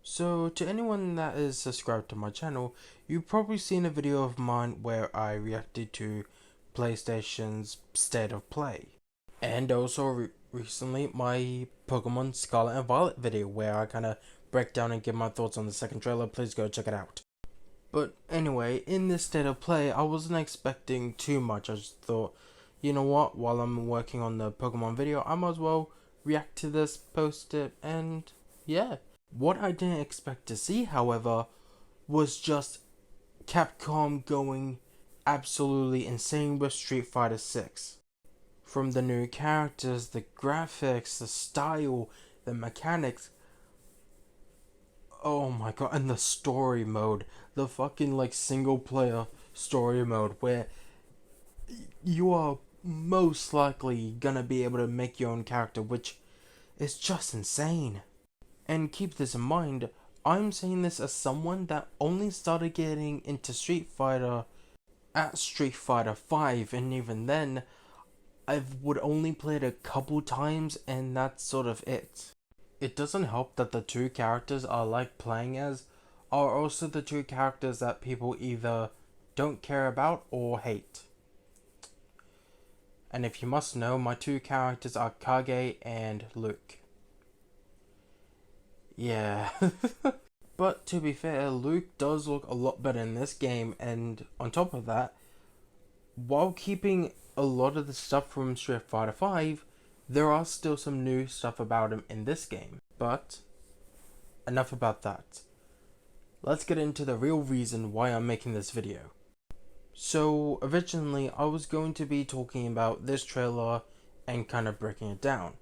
So, to anyone that is subscribed to my channel, you've probably seen a video of mine where I reacted to PlayStation's State of Play. And also recently my Pokemon Scarlet and Violet video where I kind of break down and give my thoughts on the second trailer. Please go check it out. But anyway, in this State of Play, I wasn't expecting too much. I just thought, you know what, while I'm working on the Pokemon video, I might as well react to this, post it, and yeah. What I didn't expect to see, however, was just Capcom going absolutely insane with Street Fighter 6. From the new characters, the graphics, the style, the mechanics. Oh my god, and the story mode. The fucking single player story mode where you are most likely gonna be able to make your own character, which is just insane. And keep this in mind, I'm saying this as someone that only started getting into Street Fighter at Street Fighter 5, and even then, I would only play it a couple times and that's sort of it. It doesn't help that the two characters I like playing as are also the two characters that people either don't care about or hate. And if you must know, my two characters are Kage and Luke. Yeah. But to be fair, Luke does look a lot better in this game, and on top of that, while keeping a lot of the stuff from Street Fighter 5, there are still some new stuff about him in this game. But enough about that. Let's get into the real reason why I'm making this video. So originally I was going to be talking about this trailer and kind of breaking it down.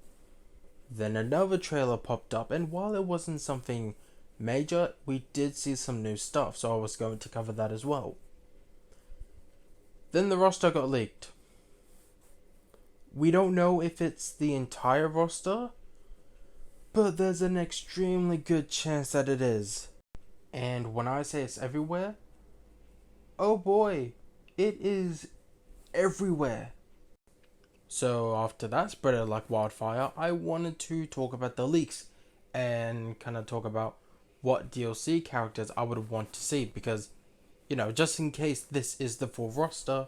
Then another trailer popped up, and while it wasn't something major, we did see some new stuff, so I was going to cover that as well. Then the roster got leaked. We don't know if it's the entire roster, but there's an extremely good chance that it is. And when I say it's everywhere, oh boy, it is everywhere. So after that spread it like wildfire, I wanted to talk about the leaks and kind of talk about what DLC characters I would want to see, because, you know, just in case this is the full roster,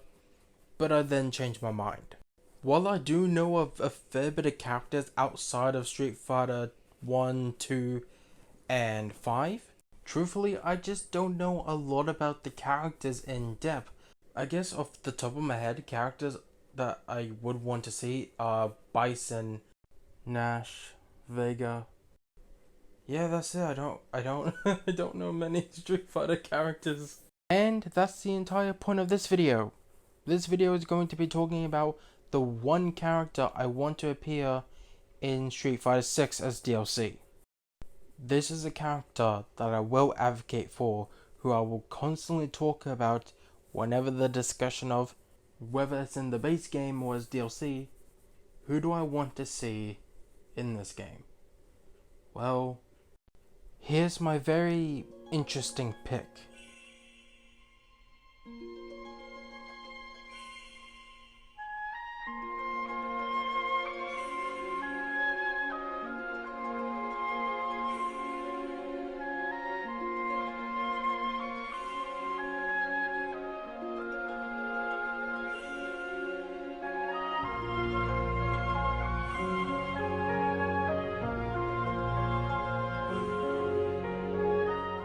but I then changed my mind. While I do know of a fair bit of characters outside of Street Fighter 1, 2, and 5, truthfully, I just don't know a lot about the characters in depth. I guess off the top of my head, characters that I would want to see are Bison, Nash, Vega. Yeah, that's it. I don't I don't know many Street Fighter characters. And that's the entire point of this video. This video is going to be talking about the one character I want to appear in Street Fighter 6 as DLC. This is a character that I will advocate for, who I will constantly talk about whenever the discussion of whether it's in the base game or as DLC, who do I want to see in this game? Well, here's my very interesting pick.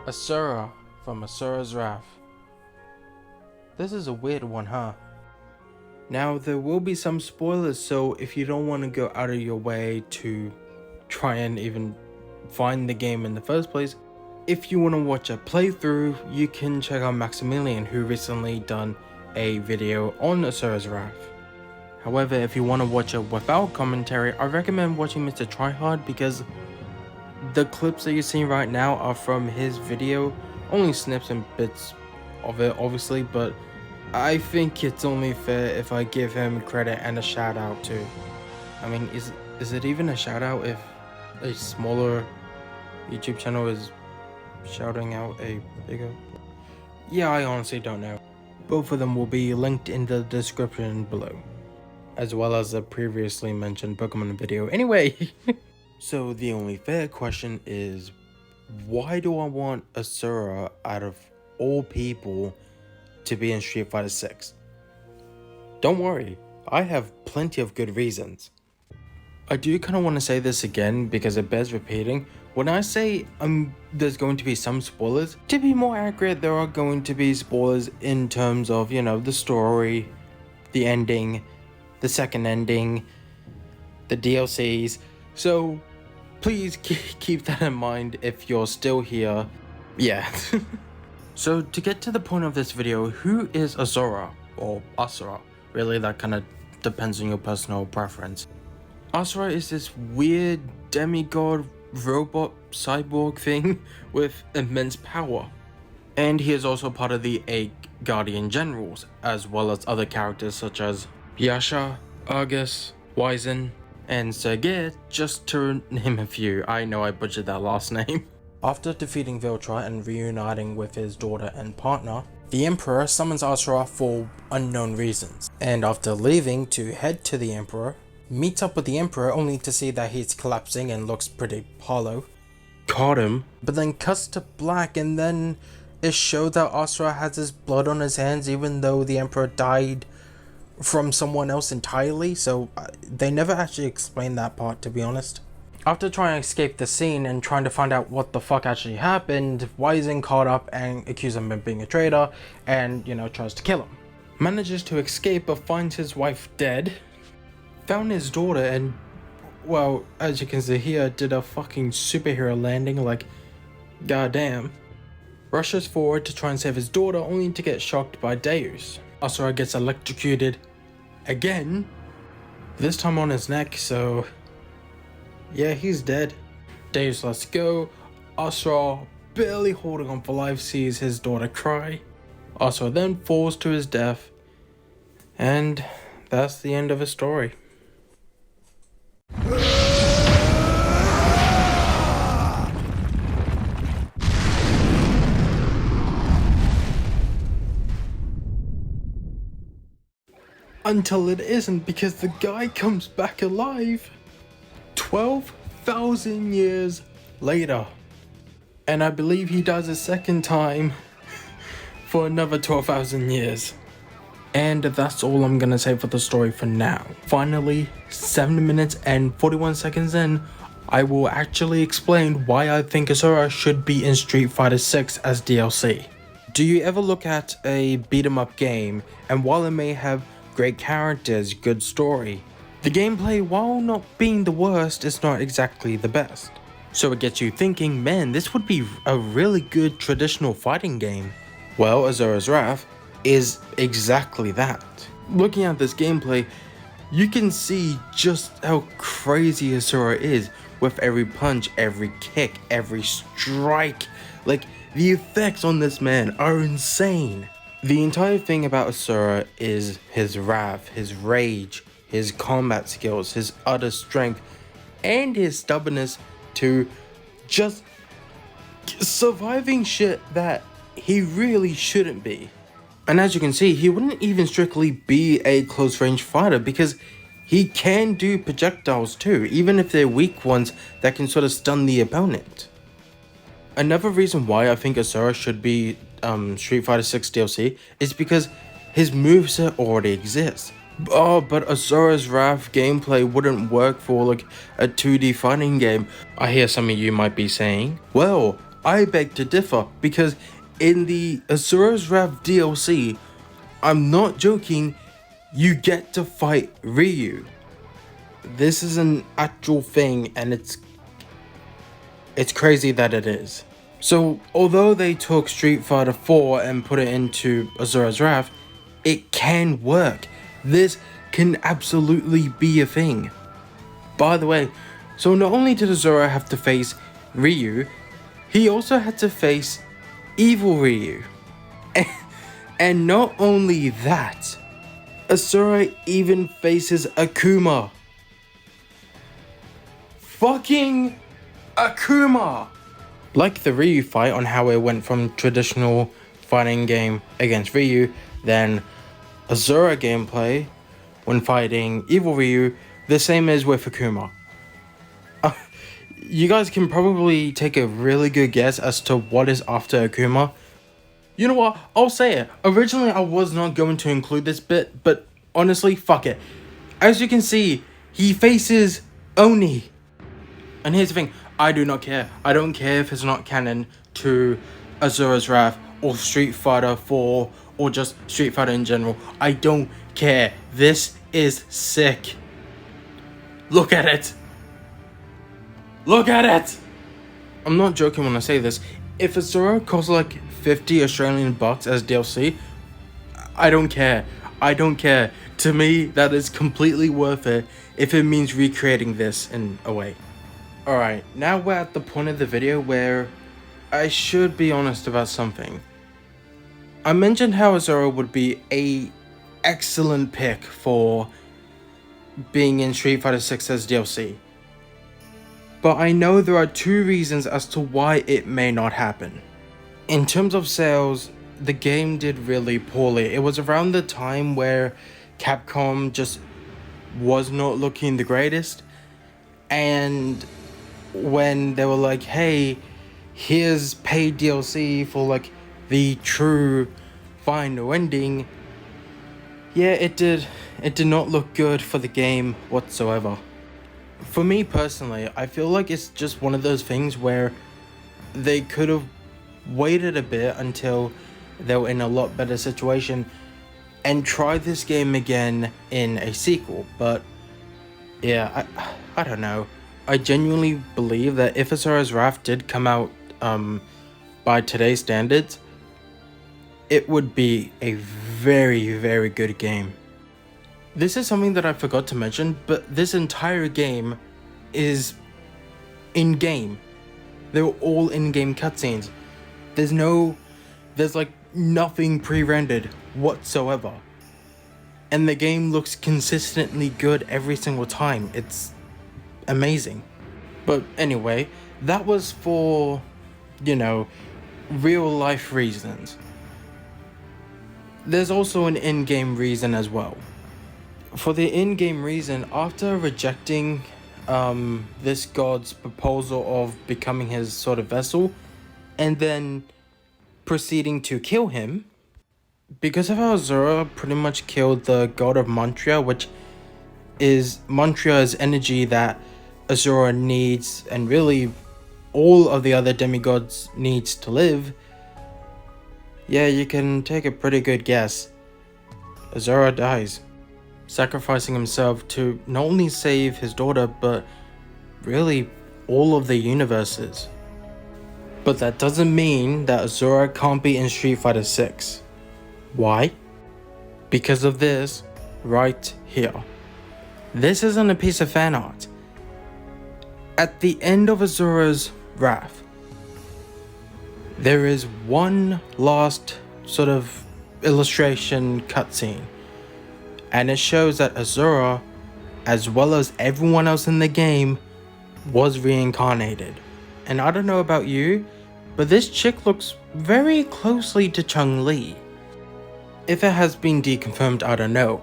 Asura from Asura's Wrath. This is a weird one, huh? Now, there will be some spoilers, so if you don't want to go out of your way to try and even find the game in the first place, if you want to watch a playthrough, you can check out Maximilian, who recently done a video on Asura's Wrath. However, if you want to watch it without commentary, I recommend watching Mr. Tryhard, because the clips that you're seeing right now are from his video, only snips and bits of it obviously, but I think it's only fair if I give him credit and a shout out too. I mean, is it even a shout out if a smaller YouTube channel is shouting out a bigger? Yeah, I honestly don't know. Both of them will be linked in the description below, as well as the previously mentioned Pokemon video. Anyway, so the only fair question is, why do I want Asura out of all people to be in Street Fighter 6? Don't worry, I have plenty of good reasons. I do kind of want to say this again because it bears repeating. When I say there's going to be some spoilers, to be more accurate, there are going to be spoilers in terms of, the story, the ending, the second ending, the DLCs. So please keep that in mind if you're still here. Yeah. So to get to the point of this video, who is Asura? Or Asura? Really, that kind of depends on your personal preference. Asura is this weird demigod robot cyborg thing with immense power. And he is also part of the 8 Guardian Generals, as well as other characters such as Yasha, Argus, Wizen, and Sergei, just to name a few. I know I butchered that last name. After defeating Viltra and reuniting with his daughter and partner, the Emperor summons Asura for unknown reasons. And after leaving to head to the Emperor, meets up with the Emperor only to see that he's collapsing and looks pretty hollow. Caught him, but then cuts to black, and then it showed that Asura has his blood on his hands even though the Emperor died from someone else entirely, so they never actually explained that part, to be honest. After trying to escape the scene and trying to find out what the fuck actually happened, Wizen caught up and accused him of being a traitor and, tries to kill him. Manages to escape but finds his wife dead. Found his daughter and, well, as you can see here, did a fucking superhero landing, like, goddamn. Rushes forward to try and save his daughter only to get shocked by Deus. Asura gets electrocuted again, this time on his neck, so yeah, he's dead. Deus lets go. Asura, barely holding on for life, sees his daughter cry. Asura then falls to his death, and that's the end of his story. Until it isn't, because the guy comes back alive 12,000 years later. And I believe he dies a second time for another 12,000 years. And that's all I'm gonna say for the story for now. Finally, 7 minutes and 41 seconds in, I will actually explain why I think Asura should be in Street Fighter 6 as DLC. Do you ever look at a beat 'em up game, and while it may have great characters, good story, the gameplay, while not being the worst, is not exactly the best. So it gets you thinking, man, this would be a really good traditional fighting game. Well, Asura's Wrath is exactly that. Looking at this gameplay, you can see just how crazy Asura is with every punch, every kick, every strike. Like, the effects on this man are insane. The entire thing about Asura is his wrath, his rage, his combat skills, his utter strength, and his stubbornness to just surviving shit that he really shouldn't be. And as you can see, he wouldn't even strictly be a close range fighter because he can do projectiles too, even if they're weak ones that can sort of stun the opponent. Another reason why I think Asura should be Street Fighter 6 DLC is because his moveset already exists. Oh, but Asura's Wrath gameplay wouldn't work for like a 2D fighting game. I hear some of you might be saying. Well, I beg to differ, because in the Asura's Wrath DLC, I'm not joking, you get to fight Ryu. This is an actual thing, and it's crazy that it is. So, although they took Street Fighter 4 and put it into Asura's Wrath, it can work. This can absolutely be a thing. By the way, so not only did Asura have to face Ryu, he also had to face Evil Ryu. And not only that, Asura even faces Akuma. Fucking Akuma! Like the Ryu fight on how it went from traditional fighting game against Ryu, then Asura gameplay when fighting Evil Ryu, the same as with Akuma. you guys can probably take a really good guess as to what is after Akuma. You know what? I'll say it. Originally, I was not going to include this bit, but honestly, fuck it. As you can see, he faces Oni. And here's the thing. I do not care. I don't care if it's not canon to Asura's Wrath or Street Fighter 4 or just Street Fighter in general. I don't care. This is sick. Look at it. Look at it. I'm not joking when I say this. If Asura costs like 50 Australian bucks as DLC, I don't care. I don't care. To me, that is completely worth it if it means recreating this in a way. Alright, now we're at the point of the video where I should be honest about something. I mentioned how Asura would be a excellent pick for being in Street Fighter 6 as DLC. But I know there are two reasons as to why it may not happen. In terms of sales, the game did really poorly. It was around the time where Capcom just was not looking the greatest. And when they were like, hey, here's paid DLC for like the true final ending, yeah, it did not look good for the game whatsoever. For me personally, I feel like it's just one of those things where they could have waited a bit until they were in a lot better situation and try this game again in a sequel. But yeah, I don't know. I genuinely believe that if Asura's Wrath did come out by today's standards, it would be a very, very good game. This is something that I forgot to mention, but this entire game is in-game. They're all in-game cutscenes. There's like nothing pre-rendered whatsoever. And the game looks consistently good every single time. It's amazing. But anyway, that was for, you know, real life reasons. There's also an in-game reason as well. For the in-game reason, after rejecting this god's proposal of becoming his sort of vessel, and then proceeding to kill him, because of how Asura pretty much killed the god of Montria, which is Montria's energy that Asura needs, and really all of the other demigods needs to live, yeah, you can take a pretty good guess. Asura dies, sacrificing himself to not only save his daughter, but really all of the universes. But that doesn't mean that Asura can't be in Street Fighter 6. Why? Because of this right here. This isn't a piece of fan art. At the end of Asura's Wrath, there is one last sort of illustration cutscene, and it shows that Asura, as well as everyone else in the game, was reincarnated. And I don't know about you, but this chick looks very closely to Chun-Li. If it has been deconfirmed, I don't know.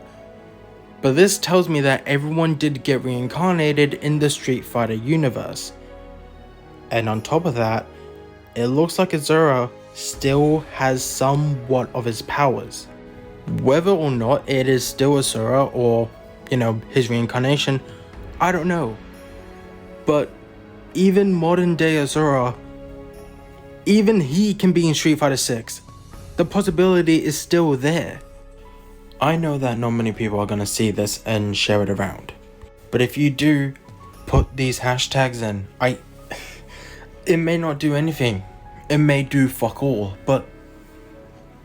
But this tells me that everyone did get reincarnated in the Street Fighter universe. And on top of that, it looks like Asura still has somewhat of his powers. Whether or not it is still Asura or, you know, his reincarnation, I don't know. But even modern day Asura, even he can be in Street Fighter 6. The possibility is still there. I know that not many people are gonna see this and share it around. But if you do put these hashtags in, it may not do anything. It may do fuck all, but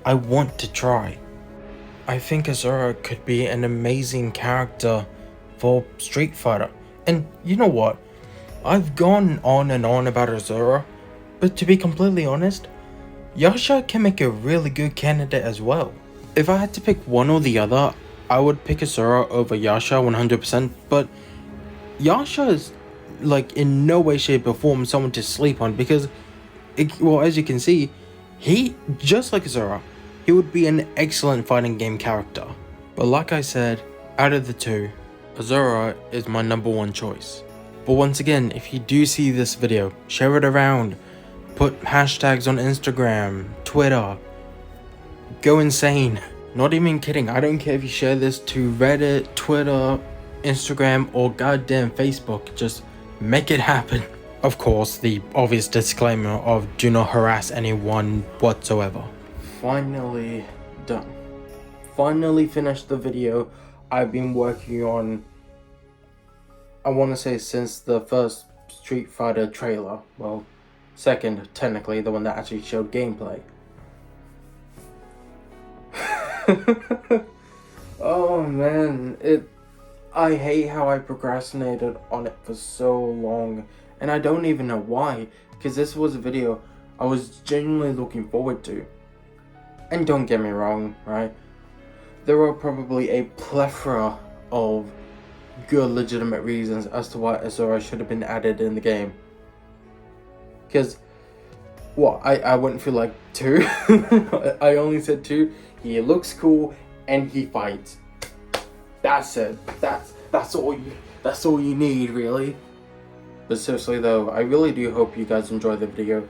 I want to try. I think Asura could be an amazing character for Street Fighter. And you know what? I've gone on and on about Asura, but to be completely honest, Yasha can make a really good candidate as well. If I had to pick one or the other, I would pick Asura over Yasha 100%, but Yasha is like in no way, shape or form someone to sleep on, because well, as you can see, he, just like Asura, he would be an excellent fighting game character. But like I said, out of the two, Asura is my number one choice. But once again, if you do see this video, share it around. Put hashtags on Instagram, Twitter. Go insane. Not even kidding. I don't care if you share this to Reddit, Twitter, Instagram, or goddamn Facebook. Just make it happen. Of course, the obvious disclaimer of do not harass anyone whatsoever. Finally done. Finally finished the video I've been working on, I want to say, since the first Street Fighter trailer. Well, second, technically, the one that actually showed gameplay. Oh man, I hate how I procrastinated on it for so long, and I don't even know why, because this was a video I was genuinely looking forward to. And don't get me wrong, right? There are probably a plethora of good legitimate reasons as to why Asura should have been added in the game. Because, well, I wouldn't feel like 2. I only said 2. He looks cool and he fights. That's it. That's all you need, really. But seriously though, I really do hope you guys enjoy the video.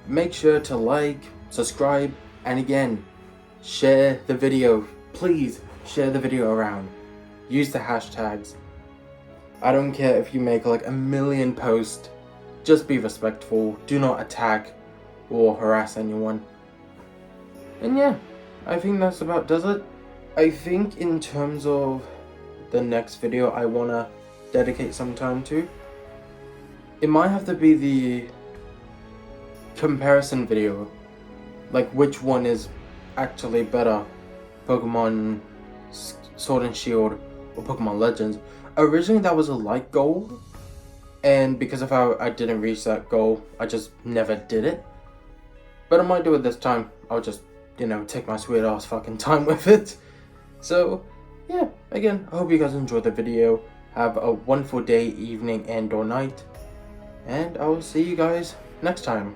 Make sure to like, subscribe, and again, share the video. Please share the video around. Use the hashtags. I don't care if you make like 1 million posts. Just be respectful. Do not attack or harass anyone. And yeah, I think that's about does it. I think in terms of the next video I want to dedicate some time to, it might have to be the comparison video. Like which one is actually better, Pokemon Sword and Shield or Pokemon Legends. Originally that was a light goal, and because of how I didn't reach that goal, I just never did it. But I might do it this time. I'll just, take my sweet ass fucking time with it. So yeah, again, I hope you guys enjoyed the video. Have a wonderful day, evening, and or night, and I will see you guys next time.